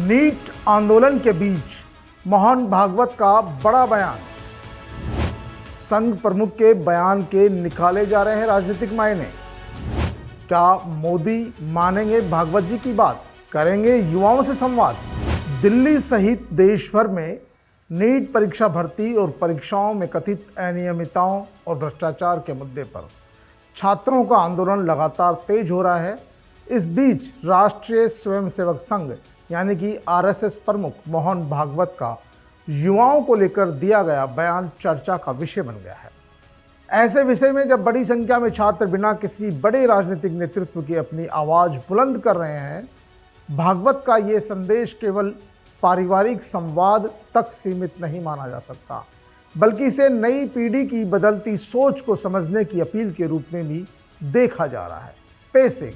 NEET आंदोलन के बीच मोहन भागवत का बड़ा बयान। संघ प्रमुख के बयान के निकाले जा रहे हैं राजनीतिक मायने। क्या मोदी मानेंगे भागवत जी की बात, करेंगे युवाओं से संवाद। दिल्ली सहित देश भर में नीट परीक्षा भर्ती और परीक्षाओं में कथित अनियमितताओं और भ्रष्टाचार के मुद्दे पर छात्रों का आंदोलन लगातार तेज हो रहा है। इस बीच राष्ट्रीय स्वयंसेवक संघ यानी कि आरएसएस प्रमुख मोहन भागवत का युवाओं को लेकर दिया गया बयान चर्चा का विषय बन गया है। ऐसे विषय में जब बड़ी संख्या में छात्र बिना किसी बड़े राजनीतिक नेतृत्व की अपनी आवाज़ बुलंद कर रहे हैं, भागवत का ये संदेश केवल पारिवारिक संवाद तक सीमित नहीं माना जा सकता, बल्कि इसे नई पीढ़ी की बदलती सोच को समझने की अपील के रूप में भी देखा जा रहा है। पेश एक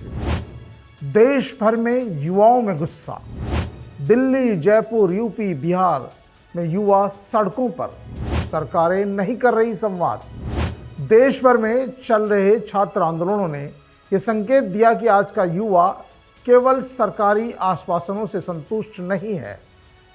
देश भर में युवाओं में गुस्सा। दिल्ली, जयपुर, यूपी, बिहार में युवा सड़कों पर, सरकारें नहीं कर रही संवाद। देश भर में चल रहे छात्र आंदोलनों ने यह संकेत दिया कि आज का युवा केवल सरकारी आश्वासनों से संतुष्ट नहीं है।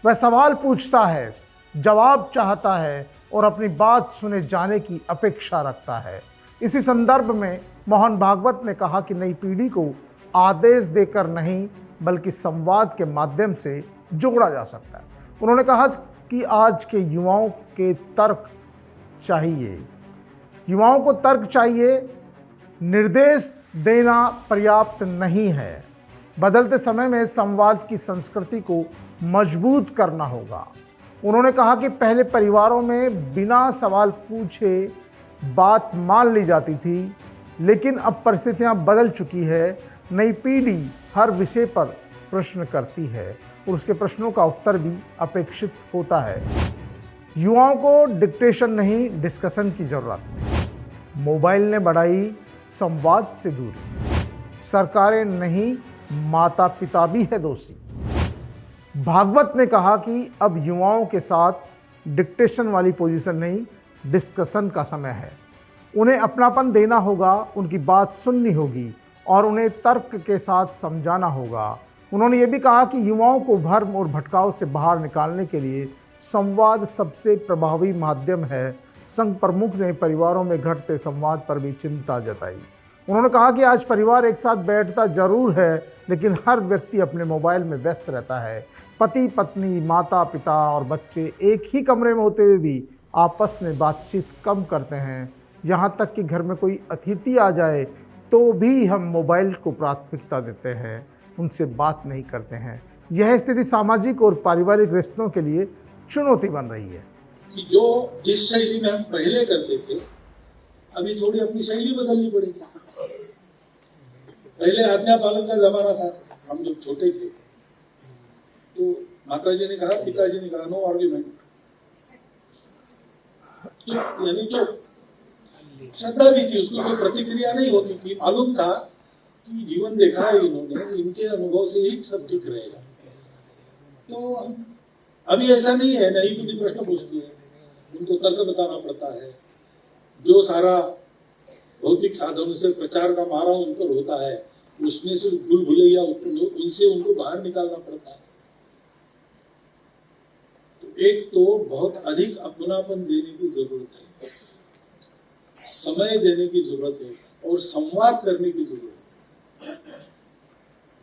वह सवाल पूछता है, जवाब चाहता है और अपनी बात सुने जाने की अपेक्षा रखता है। इसी संदर्भ में मोहन भागवत ने कहा कि नई पीढ़ी को आदेश देकर नहीं बल्कि संवाद के माध्यम से जोड़ा जा सकता है। उन्होंने कहा कि आज के युवाओं के तर्क चाहिए, युवाओं को तर्क चाहिए, निर्देश देना पर्याप्त नहीं है। बदलते समय में संवाद की संस्कृति को मजबूत करना होगा। उन्होंने कहा कि पहले परिवारों में बिना सवाल पूछे बात मान ली जाती थी, लेकिन अब परिस्थितियां बदल चुकी है। नई पीढ़ी हर विषय पर प्रश्न करती है और उसके प्रश्नों का उत्तर भी अपेक्षित होता है। युवाओं को डिक्टेशन नहीं, डिस्कशन की जरूरत। मोबाइल ने बढ़ाई संवाद से दूरी। सरकारें नहीं, माता पिता भी है दोषी। भागवत ने कहा कि अब युवाओं के साथ डिक्टेशन वाली पोजीशन नहीं, डिस्कशन का समय है। उन्हें अपनापन देना होगा, उनकी बात सुननी होगी और उन्हें तर्क के साथ समझाना होगा। उन्होंने ये भी कहा कि युवाओं को भ्रम और भटकाव से बाहर निकालने के लिए संवाद सबसे प्रभावी माध्यम है। संघ प्रमुख ने परिवारों में घटते संवाद पर भी चिंता जताई। उन्होंने कहा कि आज परिवार एक साथ बैठता जरूर है, लेकिन हर व्यक्ति अपने मोबाइल में व्यस्त रहता है। पति पत्नी, माता पिता और बच्चे एक ही कमरे में होते हुए भी आपस में बातचीत कम करते हैं। यहाँ तक कि घर में कोई अतिथि आ जाए तो भी हम मोबाइल को प्राथमिकता देते हैं, उनसे बात नहीं करते हैं। यह स्थिति सामाजिक और पारिवारिक रिश्तों के लिए चुनौती बन रही है। कि जिस शैली में हम पहले करते थे, अभी थोड़ी अपनी शैली बदलनी पड़ेगी। पहले आज्ञा पालन का जमाना था। हम जब छोटे थे तो माताजी ने कहा, पिताजी ने कहा, नो आर्ग्यूमेंट, चुप यानी चुप। श्रद्धा भी थी, उसमें कोई प्रतिक्रिया नहीं होती थी। मालूम था कि जीवन देखा है इन्होंने, इनके अनुभव से ही सब ठीक रहेगा। तो अभी ऐसा नहीं है। नई पीढ़ी प्रश्न पूछती है, उनको तर्क बताना पड़ता है। जो सारा भौतिक साधनों से प्रचार का मारा उन पर होता है, उसमें से भूल भुलैया उनसे उनको बाहर निकालना पड़ता है। तो एक तो बहुत अधिक अपनापन देने की जरूरत है, समय देने की जरूरत है और संवाद करने की जरूरत है।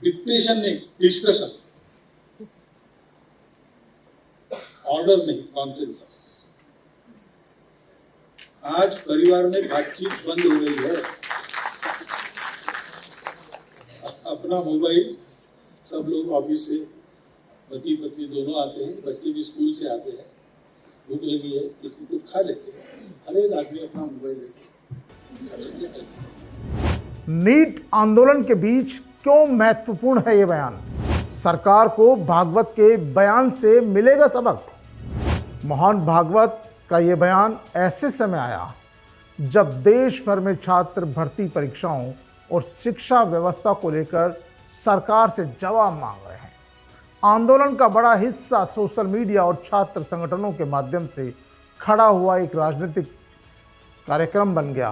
डिक्टेशन नहीं, डिस्कशन। ऑर्डर नहीं, कॉन्सेंसस। आज परिवार में बातचीत बंद हो गई है। अपना मोबाइल, सब लोग ऑफिस से पति पत्नी दोनों आते हैं, बच्चे भी स्कूल से आते हैं, भूख लगी है, किसी को खा लेते हैं। हर एक आदमी अपना मोबाइल लेके। नीट आंदोलन के बीच क्यों महत्वपूर्ण है ये बयान? सरकार को भागवत के बयान से मिलेगा सबक। मोहन भागवत का ये बयान ऐसे समय आया जब देश भर में छात्र भर्ती परीक्षाओं और शिक्षा व्यवस्था को लेकर सरकार से जवाब मांग रहे हैं। आंदोलन का बड़ा हिस्सा सोशल मीडिया और छात्र संगठनों के माध्यम से खड़ा हुआ एक राजनीतिक कार्यक्रम बन गया।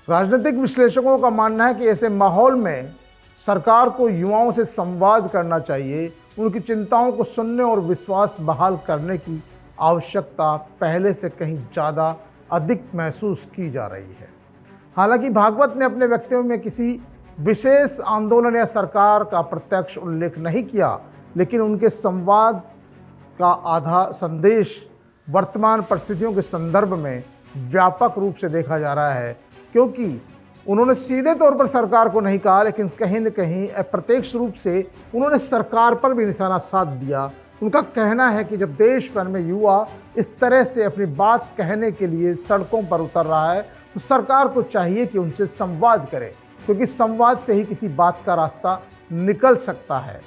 राजनीतिक विश्लेषकों का मानना है कि ऐसे माहौल में सरकार को युवाओं से संवाद करना चाहिए, उनकी चिंताओं को सुनने और विश्वास बहाल करने की आवश्यकता पहले से कहीं ज़्यादा अधिक महसूस की जा रही है। हालांकि भागवत ने अपने वक्तव्य में किसी विशेष आंदोलन या सरकार का प्रत्यक्ष उल्लेख नहीं किया, लेकिन उनके संवाद का आधा संदेश वर्तमान परिस्थितियों के संदर्भ में व्यापक रूप से देखा जा रहा है, क्योंकि उन्होंने सीधे तौर पर सरकार को नहीं कहा, लेकिन कहीं न कहीं अप्रत्यक्ष रूप से उन्होंने सरकार पर भी निशाना साध दिया। उनका कहना है कि जब देश भर में युवा इस तरह से अपनी बात कहने के लिए सड़कों पर उतर रहा है, तो सरकार को चाहिए कि उनसे संवाद करे, क्योंकि संवाद से ही किसी बात का रास्ता निकल सकता है।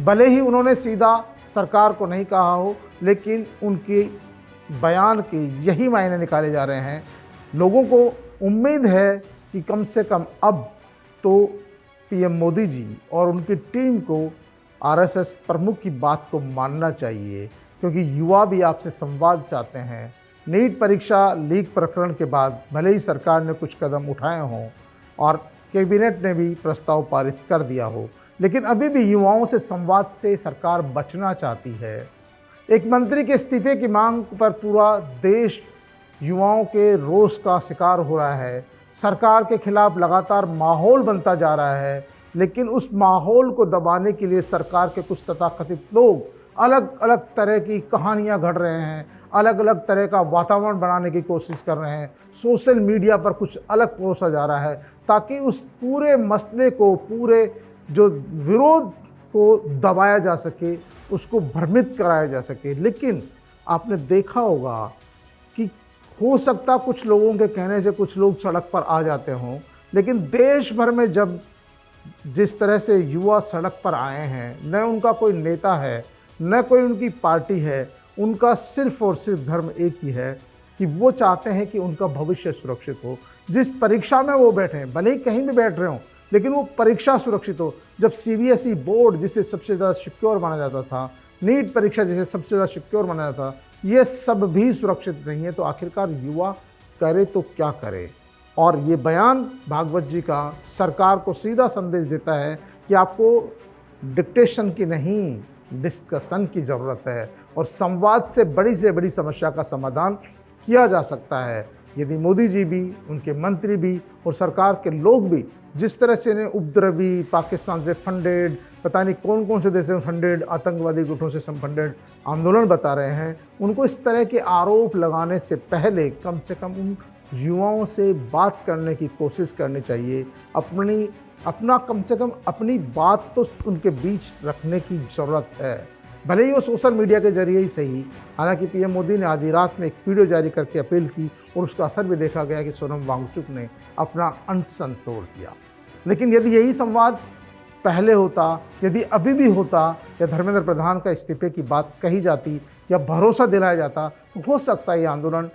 भले ही उन्होंने सीधा सरकार को नहीं कहा हो, लेकिन उनके बयान के यही मायने निकाले जा रहे हैं। लोगों को उम्मीद है कि कम से कम अब तो पीएम मोदी जी और उनकी टीम को आरएसएस प्रमुख की बात को मानना चाहिए, क्योंकि युवा भी आपसे संवाद चाहते हैं। नीट परीक्षा लीक प्रकरण के बाद भले ही सरकार ने कुछ कदम उठाए हों और कैबिनेट ने भी प्रस्ताव पारित कर दिया हो, लेकिन अभी भी युवाओं से संवाद से सरकार बचना चाहती है। एक मंत्री के इस्तीफे की मांग पर पूरा देश युवाओं के रोष का शिकार हो रहा है। सरकार के खिलाफ लगातार माहौल बनता जा रहा है, लेकिन उस माहौल को दबाने के लिए सरकार के कुछ तथाकथित लोग अलग अलग तरह की कहानियां घड़ रहे हैं, अलग अलग तरह का वातावरण बनाने की कोशिश कर रहे हैं। सोशल मीडिया पर कुछ अलग परोसा जा रहा है, ताकि उस पूरे मसले को, पूरे जो विरोध को दबाया जा सके, उसको भ्रमित कराया जा सके। लेकिन आपने देखा होगा कि हो सकता कुछ लोगों के कहने से कुछ लोग सड़क पर आ जाते हों, लेकिन देश भर में जब जिस तरह से युवा सड़क पर आए हैं, न उनका कोई नेता है, न कोई उनकी पार्टी है, उनका सिर्फ और सिर्फ धर्म एक ही है कि वो चाहते हैं कि उनका भविष्य सुरक्षित हो। जिस परीक्षा में वो बैठे हैं, भले ही कहीं भी बैठ रहे हों, लेकिन वो परीक्षा सुरक्षित हो। जब सीबीएसई बोर्ड जिसे सबसे ज़्यादा सिक्योर माना जाता था, नीट परीक्षा जिसे सबसे ज़्यादा सिक्योर माना जाता था, ये सब भी सुरक्षित नहीं है, तो आखिरकार युवा करे तो क्या करे। और ये बयान भागवत जी का सरकार को सीधा संदेश देता है कि आपको डिक्टेशन की नहीं, डिस्कशन की ज़रूरत है, और संवाद से बड़ी समस्या का समाधान किया जा सकता है। यदि मोदी जी भी, उनके मंत्री भी और सरकार के लोग भी जिस तरह से इन्हें उपद्रवी, पाकिस्तान से फंडेड, पता नहीं कौन कौन से देश से फंडेड, आतंकवादी गुटों से फंडेड आंदोलन बता रहे हैं, उनको इस तरह के आरोप लगाने से पहले कम से कम उन युवाओं से बात करने की कोशिश करनी चाहिए। अपना कम से कम अपनी बात तो उनके बीच रखने की ज़रूरत है, भले ही वो सोशल मीडिया के जरिए ही सही। हालांकि पीएम मोदी ने आधी रात में एक वीडियो जारी करके अपील की, और उसका असर भी देखा गया कि सोनम वांगचुक ने अपना अनशन तोड़ दिया। लेकिन यदि यही संवाद पहले होता, यदि अभी भी होता, या धर्मेंद्र प्रधान का इस्तीफे की बात कही जाती या भरोसा दिलाया जाता, तो हो सकता है ये आंदोलन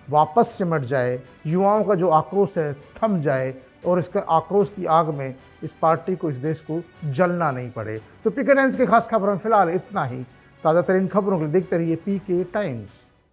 वापस सिमट जाए, युवाओं का जो आक्रोश है थम जाए, और इसके आक्रोश की आग में इस पार्टी को, इस देश को जलना नहीं पड़े। तो पीके टाइम्स के खास खबरों में फिलहाल इतना ही। ताज़ा तरीन खबरों के लिए देखते रहिए पीके टाइम्स।